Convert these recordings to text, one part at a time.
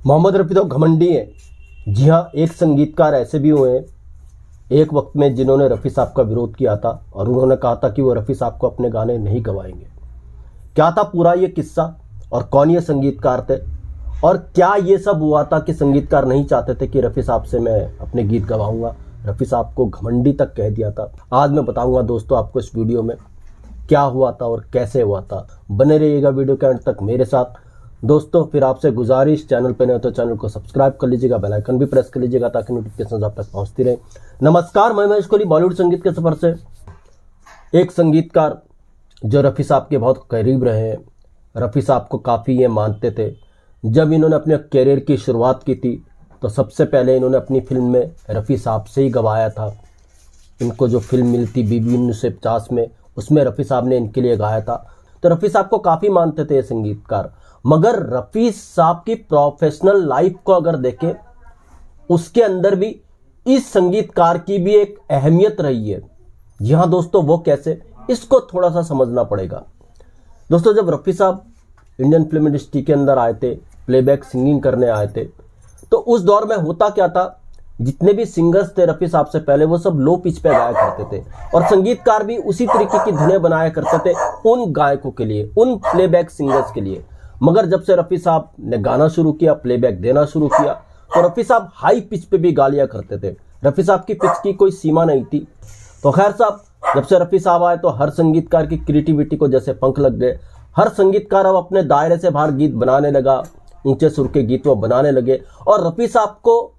मोहम्मद रफ़ी तो घमंडी है। जी हाँ, एक संगीतकार ऐसे भी हुए हैं एक वक्त में जिन्होंने रफ़ी साहब का विरोध किया था और उन्होंने कहा था कि वो रफ़ी साहब को अपने गाने नहीं गवाएंगे। क्या था पूरा ये किस्सा और कौन ये संगीतकार थे और क्या ये सब हुआ था कि संगीतकार नहीं चाहते थे कि रफ़ी साहब से मैं अपने गीत गवाऊंगा, रफ़ी साहब को घमंडी तक कह दिया था। आज मैं बताऊंगा दोस्तों आपको इस वीडियो में क्या हुआ था और कैसे हुआ था। बने रहिएगा वीडियो के अंत तक मेरे साथ। दोस्तों फिर आपसे गुजारिश, चैनल पर नहीं हो तो चैनल को सब्सक्राइब कर लीजिएगा, बेल आइकन भी प्रेस कर लीजिएगा ताकि नोटिफिकेशन आप तक पहुंचती रहे। नमस्कार, मैं महेश कोहली बॉलीवुड संगीत के सफर से। एक संगीतकार जो रफ़ी साहब के बहुत करीब रहे हैं, रफ़ी साहब को काफ़ी ये मानते थे। जब इन्होंने अपने करियर की शुरुआत की थी तो सबसे पहले इन्होंने अपनी फिल्म में रफ़ी साहब से ही गवाया था। इनको जो फिल्म मिली थी बीबी 1950 में, उसमें रफ़ी साहब ने इनके लिए गाया था। तो रफ़ी साहब को काफ़ी मानते थे ये संगीतकार। मगर रफ़ी साहब की प्रोफेशनल लाइफ को अगर देखें, उसके अंदर भी इस संगीतकार की भी एक अहमियत रही है। जी हाँ दोस्तों, वो कैसे, इसको थोड़ा सा समझना पड़ेगा। दोस्तों जब रफ़ी साहब इंडियन फिल्म इंडस्ट्री के अंदर आए थे, प्लेबैक सिंगिंग करने आए थे, तो उस दौर में होता क्या था, जितने भी सिंगर्स थे रफ़ी साहब से पहले वो सब लो पिच पे गाया करते थे और संगीतकार भी उसी तरीके की धुनें बनाया करते थे उन गायकों के लिए, उन प्लेबैक सिंगर्स के लिए। मगर जब से रफ़ी साहब ने गाना शुरू किया, प्लेबैक देना शुरू किया, तो रफ़ी साहब हाई पिच पे भी गा लिया करते थे। रफ़ी साहब की पिच की कोई सीमा नहीं थी। तो खैर साहब, जब से रफ़ी साहब आए तो हर संगीतकार की क्रिएटिविटी को जैसे पंख लग गए। हर संगीतकार अब अपने दायरे से बाहर गीत बनाने लगा, ऊंचे सुर के गीत वो बनाने लगे। और रफ़ी साहब को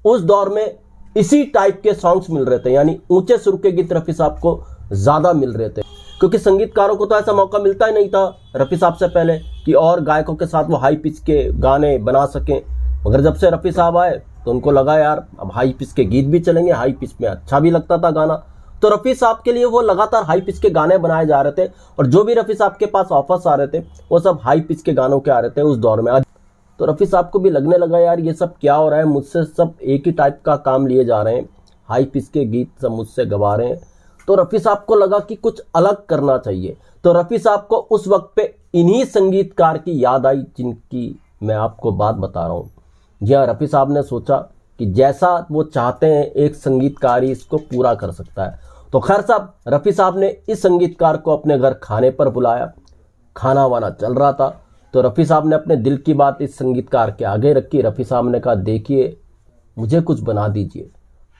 उस दौर में इसी टाइप के सॉन्ग्स मिल रहे थे, यानी ऊंचे सुर के गीत रफ़ी साहब को ज़्यादा मिल रहे थे, क्योंकि संगीतकारों को तो ऐसा मौका मिलता ही नहीं था रफ़ी साहब से पहले कि और गायकों के साथ वो हाई पिच के गाने बना सकें। मगर जब से रफ़ी साहब आए तो उनको लगा यार अब हाई पिच के गीत भी चलेंगे, हाई पिच में अच्छा भी लगता था गाना। तो रफ़ी साहब के लिए वो लगातार हाई पिच के गाने बनाए जा रहे थे और जो भी रफ़ी साहब के पास ऑफर्स आ रहे थे वो सब हाई पिच के गानों के आ रहे थे उस दौर में। तो रफ़ी साहब को भी लगने लगा यार ये सब क्या हो रहा है, मुझसे सब एक ही टाइप का काम लिए जा रहे हैं, हाई पिच के गीत सब मुझसे गवा रहे हैं। तो रफ़ी साहब को लगा कि कुछ अलग करना चाहिए। तो रफ़ी साहब को उस वक्त पे इन्हीं संगीतकार की याद आई जिनकी मैं आपको बात बता रहा हूँ। जी हाँ, रफ़ी साहब ने सोचा कि जैसा वो चाहते हैं एक संगीतकार ही इसको पूरा कर सकता है। तो खैर साहब, रफ़ी साहब ने इस संगीतकार को अपने घर खाने पर बुलाया। खाना वाना चल रहा था तो रफ़ी साहब ने अपने दिल की बात इस संगीतकार के आगे रखी। रफ़ी साहब ने कहा देखिए मुझे कुछ बना दीजिए।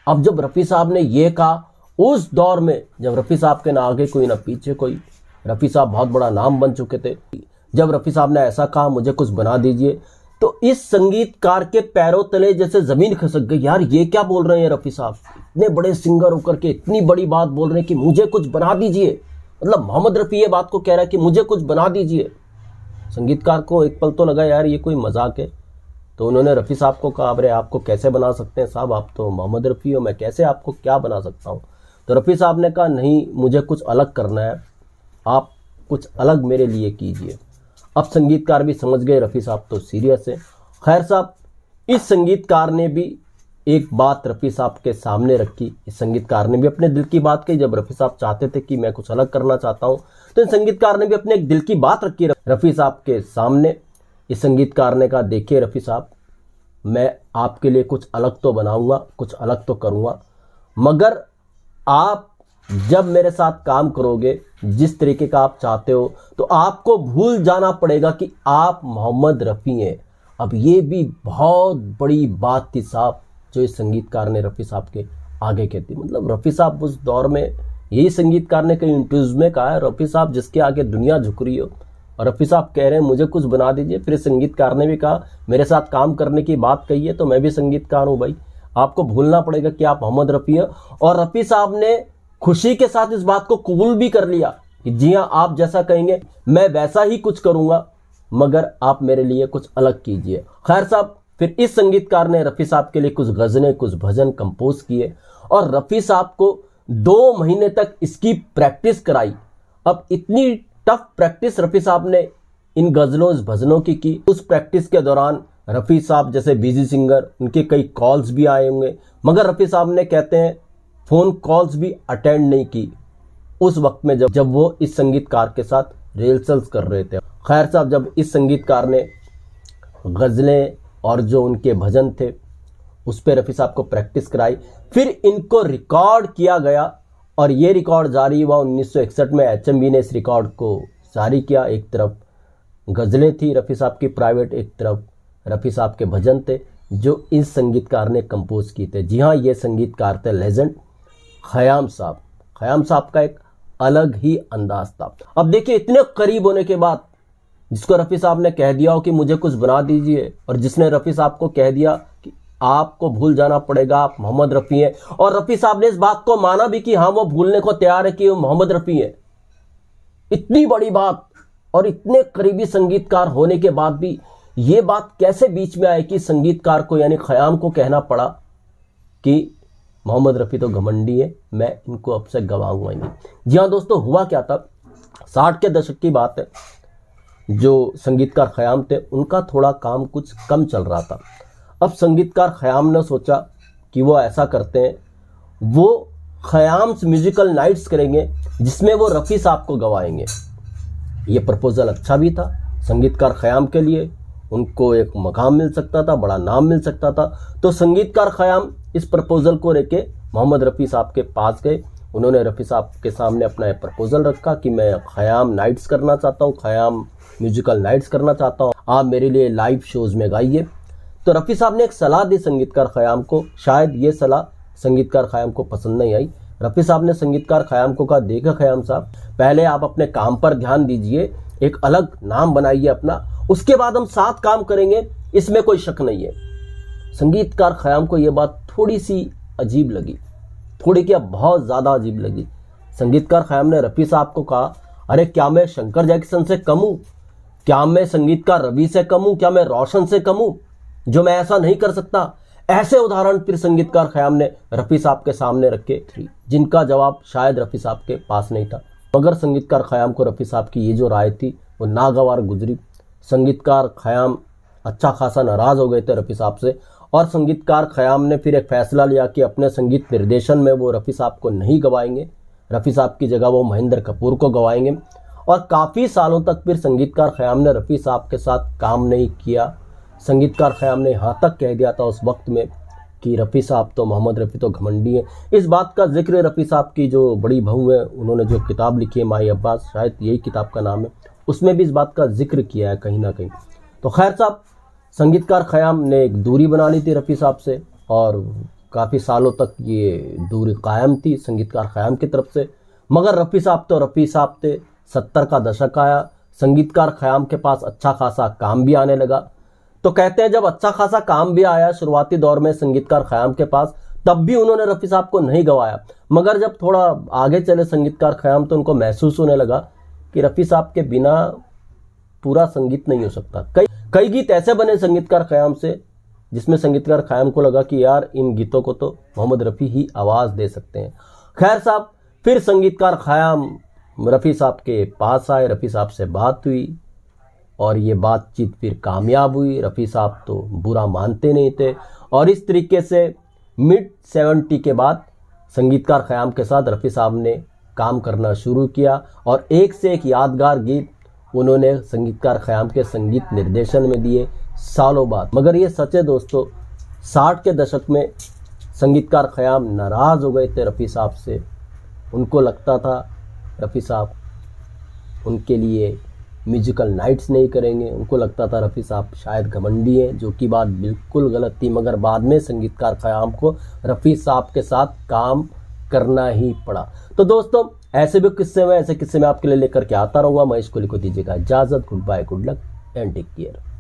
अब जब रफ़ी साहब ने ये कहा, उस दौर में जब रफ़ी साहब के ना आगे कोई ना पीछे कोई, रफ़ी साहब बहुत बड़ा नाम बन चुके थे, जब रफ़ी साहब ने ऐसा कहा मुझे कुछ बना दीजिए, तो इस संगीतकार के पैरों तले जैसे ज़मीन खिसक गई। यार ये क्या बोल रहे हैं रफ़ी साहब, इतने बड़े सिंगर होकर के इतनी बड़ी बात बोल रहे हैं कि मुझे कुछ बना दीजिए। मतलब मोहम्मद रफ़ी ये बात को कह रहा है कि मुझे कुछ बना दीजिए। संगीतकार को एक पल तो लगा यार ये कोई मजाक है। तो उन्होंने रफ़ी साहब को कहा अरे आपको कैसे बना सकते हैं साहब, आप तो मोहम्मद रफ़ी हो, मैं कैसे आपको क्या बना सकता हूँ। तो रफ़ी साहब ने कहा नहीं, मुझे कुछ अलग करना है, आप कुछ अलग मेरे लिए कीजिए। अब संगीतकार भी समझ गए रफ़ी साहब तो सीरियस है। खैर साहब, इस संगीतकार ने भी एक बात रफ़ी साहब के सामने रखी। इस संगीतकार ने भी अपने दिल की बात कही। जब रफ़ी साहब चाहते थे कि मैं कुछ अलग करना चाहता हूँ, तो इस संगीतकार ने भी अपने एक दिल की बात रखी रफ़ी साहब के सामने। इस संगीतकार ने कहा देखिए रफ़ी साहब, मैं आपके लिए कुछ अलग तो बनाऊंगा, कुछ अलग तो करूंगा, मगर आप जब मेरे साथ काम करोगे जिस तरीके का आप चाहते हो, तो आपको भूल जाना पड़ेगा कि आप मोहम्मद रफ़ी हैं। अब ये भी बहुत बड़ी बात थी साहब जो इस संगीतकार ने रफ़ी साहब के आगे कहती। मतलब रफ़ी साहब उस दौर में, यही संगीतकार ने कई इंटरव्यूज में कहा है, रफ़ी साहब जिसके आगे दुनिया झुक रही हो और रफ़ी साहब कह रहे हैं मुझे कुछ बना दीजिए। फिर संगीतकार ने भी कहा मेरे साथ काम करने की बात कही है तो मैं भी संगीतकार हूँ भाई, आपको भूलना पड़ेगा कि आप मोहम्मद रफ़ी हैं। और रफ़ी साहब ने खुशी के साथ इस बात को कबूल भी कर लिया कि जी हाँ, आप जैसा कहेंगे मैं वैसा ही कुछ करूँगा, मगर आप मेरे लिए कुछ अलग कीजिए। खैर साहब, फिर इस संगीतकार ने रफ़ी साहब के लिए कुछ गज़लें, कुछ भजन कंपोज किए और रफ़ी साहब को 2 महीने तक इसकी प्रैक्टिस कराई। अब इतनी टफ प्रैक्टिस रफ़ी साहब ने इन गज़लों, इस भजनों की। उस प्रैक्टिस के दौरान रफ़ी साहब जैसे बिजी सिंगर, उनके कई कॉल्स भी आए होंगे, मगर रफ़ी साहब ने कहते हैं फ़ोन कॉल्स भी अटेंड नहीं की उस वक्त में जब वो इस संगीतकार के साथ रिहर्सल्स कर रहे थे। खैर साहब, जब इस संगीतकार ने गज़लें और जो उनके भजन थे उस पर रफ़ी साहब को प्रैक्टिस कराई। फिर इनको रिकॉर्ड किया गया और ये रिकॉर्ड जारी हुआ 1961 में। HMV ने इस रिकॉर्ड को जारी किया। एक तरफ गज़लें थी रफ़ी साहब की प्राइवेट, एक तरफ रफ़ी साहब के भजन थे जो इस संगीतकार ने कंपोज किए थे। जी हाँ, ये संगीतकार थे लेजेंड ख़याम साहब। ख़याम साहब का एक अलग ही अंदाज था। अब देखिए, इतने करीब होने के बाद जिसको रफ़ी साहब ने कह दिया हो कि मुझे कुछ बना दीजिए, और जिसने रफ़ी साहब को कह दिया कि आपको भूल जाना पड़ेगा, आप मोहम्मद रफ़ी हैं, और रफ़ी साहब ने इस बात को माना भी कि हाँ वो भूलने को तैयार है कि वो मोहम्मद रफ़ी है। इतनी बड़ी बात और इतने करीबी संगीतकार होने के बाद भी ये बात कैसे बीच में आई कि संगीतकार को यानी ख़याम को कहना पड़ा कि मोहम्मद रफ़ी तो घमंडी है, मैं इनको अब से गवाऊंगा नहीं। जी हाँ दोस्तों, हुआ क्या था, 60 के दशक की बात है। जो संगीतकार ख़याम थे उनका थोड़ा काम कुछ कम चल रहा था। अब संगीतकार ख़याम ने सोचा कि वो ऐसा करते हैं, वो ख़याम्स म्यूजिकल नाइट्स करेंगे जिसमें वो रफ़ी साहब को गवाएंगे। ये प्रपोजल अच्छा भी था संगीतकार ख़याम के लिए, उनको एक मकाम मिल सकता था, बड़ा नाम मिल सकता था। तो संगीतकार ख़याम इस प्रपोजल को लेके मोहम्मद रफ़ी साहब के पास गए। उन्होंने रफ़ी साहब के सामने अपना एक प्रपोजल रखा कि मैं ख़याम नाइट्स करना चाहता हूँ, ख़याम म्यूजिकल नाइट्स करना चाहता हूँ, आप मेरे लिए लाइव शोज़ में गाइए। तो रफ़ी साहब ने एक सलाह दी संगीतकार ख़याम को। शायद ये सलाह संगीतकार ख़याम को पसंद नहीं आई। रफ़ी साहब ने संगीतकार ख़याम को कहा, देखा ख़याम साहब, पहले आप अपने काम पर ध्यान दीजिए, एक अलग नाम बनाइए अपना, उसके बाद हम साथ काम करेंगे, इसमें कोई शक नहीं है। संगीतकार ख़याम को यह बात थोड़ी सी अजीब लगी, थोड़ी क्या बहुत ज़्यादा अजीब लगी। संगीतकार ख़याम ने रफ़ी साहब को कहा, अरे क्या मैं शंकर जैक्सन से कम हूँ? क्या मैं संगीतकार रवि से कम हूँ? क्या मैं रोशन से कम हूँ जो मैं ऐसा नहीं कर सकता? ऐसे उदाहरण फिर संगीतकार ख़याम ने रफ़ी साहब के सामने रखे, जिनका जवाब शायद रफ़ी साहब के पास नहीं था। मगर संगीतकार ख़याम को रफ़ी साहब की ये जो राय थी वो नागवार गुजरी। संगीतकार ख़याम अच्छा खासा नाराज़ हो गए थे रफ़ी साहब से, और संगीतकार ख़याम ने फिर एक फ़ैसला लिया कि अपने संगीत निर्देशन में वो रफ़ी साहब को नहीं गवाएंगे, रफ़ी साहब की जगह वो महेंद्र कपूर को गवाएंगे। और काफ़ी सालों तक फिर संगीतकार ख़याम ने रफ़ी साहब के साथ काम नहीं किया। संगीतकार ख़याम ने यहाँ तक कह दिया था उस वक्त में कि रफ़ी साहब तो मोहम्मद रफ़ी तो घमंडी है। इस बात का जिक्र रफ़ी साहब की जो बड़ी बहू है, उन्होंने जो किताब लिखी है माई अब्बास, शायद यही किताब का नाम है, उसमें भी इस बात का जिक्र किया है कहीं ना कहीं। तो खैर साहब, संगीतकार ख़याम ने एक दूरी बना ली थी रफ़ी साहब से, और काफ़ी सालों तक ये दूरी कायम थी संगीतकार ख़याम की तरफ से। मगर रफ़ी साहब तो रफ़ी साहब थे। 70 का दशक आया, संगीतकार ख़याम के पास अच्छा खासा काम भी आने लगा। तो कहते हैं जब अच्छा खासा काम भी आया शुरुआती दौर में संगीतकार ख़याम के पास, तब भी उन्होंने रफ़ी साहब को नहीं गवाया। मगर जब थोड़ा आगे चले संगीतकार ख़याम, तो उनको महसूस होने लगा कि रफ़ी साहब के बिना पूरा संगीत नहीं हो सकता। कई गीत ऐसे बने संगीतकार ख़याम से जिसमें संगीतकार ख़याम को लगा कि यार इन गीतों को तो मोहम्मद रफ़ी ही आवाज़ दे सकते हैं। खैर साहब, फिर संगीतकार ख़याम रफ़ी साहब के पास आए, रफ़ी साहब से बात हुई और ये बातचीत फिर कामयाब हुई। रफ़ी साहब तो बुरा मानते नहीं थे, और इस तरीके से मिड 70 के बाद संगीतकार ख़याम के साथ रफ़ी साहब ने काम करना शुरू किया, और एक से एक यादगार गीत उन्होंने संगीतकार ख़याम के संगीत निर्देशन में दिए सालों बाद। मगर ये सच है दोस्तों, 60 के दशक में संगीतकार ख़याम नाराज़ हो गए थे रफ़ी साहब से। उनको लगता था रफ़ी साहब उनके लिए म्यूजिकल नाइट्स नहीं करेंगे, उनको लगता था रफ़ी साहब शायद घमंडी हैं, जो कि बात बिल्कुल गलत थी। मगर बाद में संगीतकार ख़याम को रफ़ी साहब के साथ काम करना ही पड़ा। तो दोस्तों, ऐसे किस्से में आपके लिए लेकर के आता रहूँगा। मैं इसको लिखो, दीजिएगा इजाज़त। Goodbye, good luck and take care.